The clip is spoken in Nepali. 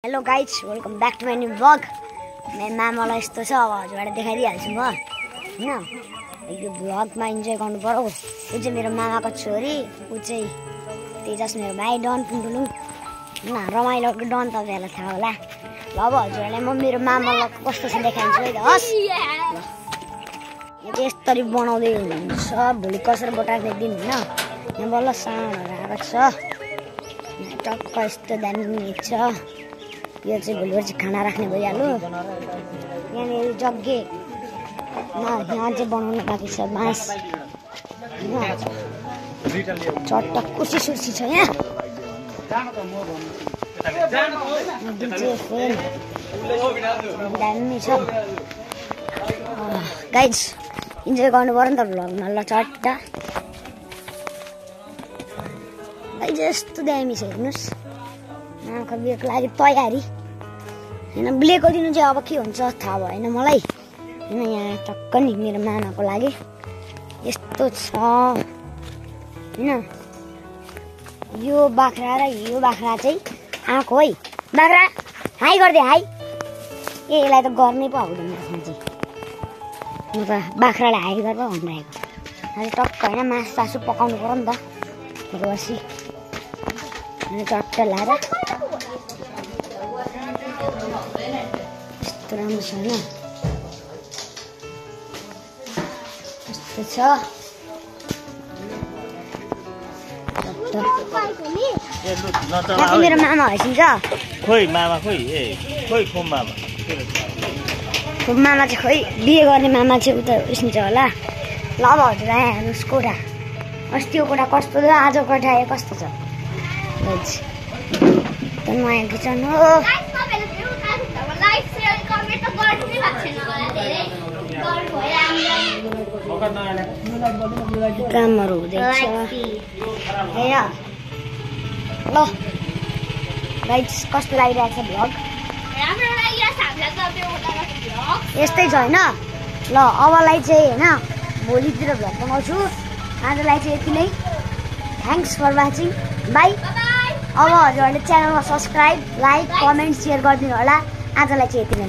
Hello guys, welcome back to my new blog. मेरो मामालाई यस्तो छ, अब हजुरबाट देखाइदिइहाल्छु म होइन। यो ब्लगमा इन्जोय गर्नु पर्यो। ऊ चाहिँ मेरो मामाको छोरी, ऊ चाहिँ तेजस मेरो भाइ डन पुन्टुलुङ होइन। रमाइलो डन तपाईँहरूलाई थाहा होला। ल अब हजुरहरूलाई म मेरो मामालाई कस्तो छ देखाइदिन्छु है त। हस् यो यसरी बनाउँदै हुन्छ, भोलि कसरी बटार्ने दिन होइन। यहाँ बल्ल सामानहरू आएको छ, टक्क यस्तो दामी छ। यो चाहिँ भोलि पर्सि खाना राख्ने भइहाल्यो। यहाँनिर जग्गे यहाँ चाहिँ बनाउनु बाँकी छ बाँस होइन। चट्टा कुर्सी सुर्सी छ यहाँ। डिजे फेन दामी छ। गाइज इन्जोय गर्नु पर्यो नि त भ्लगमा। ल चट्टा गाइज यस्तो दामी छ, हेर्नुहोस्। आँखा बिहेको लागि तयारी होइन। बिहेको दिनु चाहिँ अब के हुन्छ थाहा भएन मलाई होइन। यहाँ टक्क नि मेरो मामाको लागि यस्तो छ होइन। यो बाख्रा र यो बाख्रा चाहिँ आँखो है। बाख्रा हाई गरिदिए हाई। ए यसलाई त गर्नै पो आउँदैन चाहिँ म त बाख्रालाई हाई गरेर भनिरहेको। अहिले टक्क होइन मासु सासु पकाउनु पर्यो नि त बसी अनि चट्ट लाएर। यस्तो राम्रो छ होइन, यस्तो छ। मेरो मामा हैसिन्छ। खोइ मामा खोइ ए खोइ खोम मामा मामा चाहिँ खोइ बिहे गर्ने मामा चाहिँ उता उसिन्छ होला। ल अब हजुर आयो हेर्नुहोस् कोठा। अस्तिको कोठा कस्तो छ, आजको कोठा कस्तो छ। नयाँ किचन हो। कामहरू हुँदैछ होइन। ल गाइज कस्तो लागिरहेको छ भ्लग? यस्तै छ होइन। ल अबलाई चाहिँ होइन भोलितिर भ्लग बनाउँछु। आजलाई चाहिँ यति नै। Thanks for watching, bye. अब हजुरहरूले च्यानलमा सब्सक्राइब, लाइक, कमेन्ट, सेयर गरिदिनु होला। आजलाई चाहिँ यति नै।